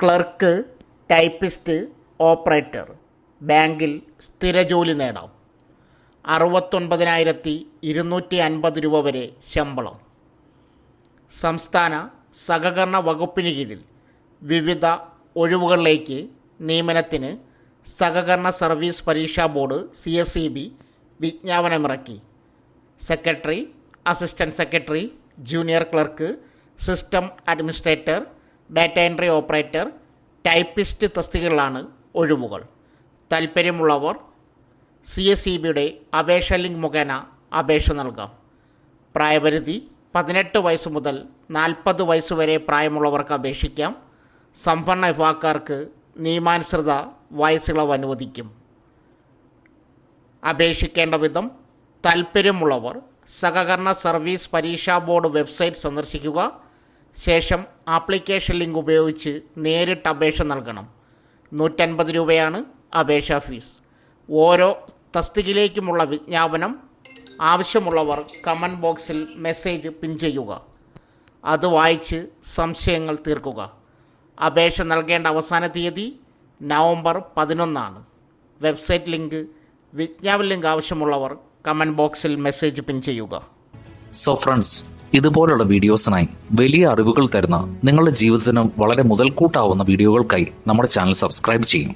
Clerk, typist, operator. ബാങ്കിൽ സ്ഥിരജോലി നേടാം. 69,250 രൂപ വരെ ശമ്പളം. സംസ്ഥാന സഹകരണ വകുപ്പിന് കീഴിൽ വിവിധ ഒഴിവുകളിലേക്ക് നിയമനത്തിന് സഹകരണ സർവീസ് പരീക്ഷാ ബോർഡ് CSEB വിജ്ഞാപനമിറക്കി. Secretary, assistant secretary, junior clerk, system administrator, data entry operator, typist തസ്തികകളിലാണ് ഒഴിവുകൾ. താൽപ്പര്യമുള്ളവർ CSEBയുടെ അപേക്ഷ ലിങ്ക് മുഖേന അപേക്ഷ നൽകാം. പ്രായപരിധി 18 വയസ്സ് മുതൽ 40 വയസ്സ് വരെ പ്രായമുള്ളവർക്ക് അപേക്ഷിക്കാം. സംവരണ വിഭാഗക്കാർക്ക് നിയമാനുസൃത വയസ്സിളവ് അനുവദിക്കും. അപേക്ഷിക്കേണ്ട വിധം: താൽപ്പര്യമുള്ളവർ സഹകരണ സർവീസ് പരീക്ഷാ ബോർഡ് വെബ്സൈറ്റ് സന്ദർശിക്കുക. ശേഷം ആപ്ലിക്കേഷൻ ലിങ്ക് ഉപയോഗിച്ച് നേരിട്ട് അപേക്ഷ നൽകണം. 150 രൂപയാണ് അപേക്ഷാ ഫീസ്. ഓരോ തസ്തികയിലേക്കുമുള്ള വിജ്ഞാപനം ആവശ്യമുള്ളവർ കമൻറ്റ് ബോക്സിൽ മെസ്സേജ് പിൻ ചെയ്യുക. അത് വായിച്ച് സംശയങ്ങൾ തീർക്കുക. അപേക്ഷ നൽകേണ്ട അവസാന തീയതി നവംബർ 11 വെബ്സൈറ്റ് ലിങ്ക്, വിജ്ഞാപന ലിങ്ക് ആവശ്യമുള്ളവർ കമൻറ്റ് ബോക്സിൽ മെസ്സേജ് പിൻ ചെയ്യുക. സോ ഫ്രണ്ട്സ്, ഇതുപോലുള്ള വീഡിയോസിനായി വലിയ അറിവുകൾ തരുന്ന നിങ്ങളുടെ ജീവിതത്തിനും വളരെ മുതൽക്കൂട്ടാവുന്ന വീഡിയോകൾക്കായി നമ്മുടെ ചാനൽ സബ്സ്ക്രൈബ് ചെയ്യും.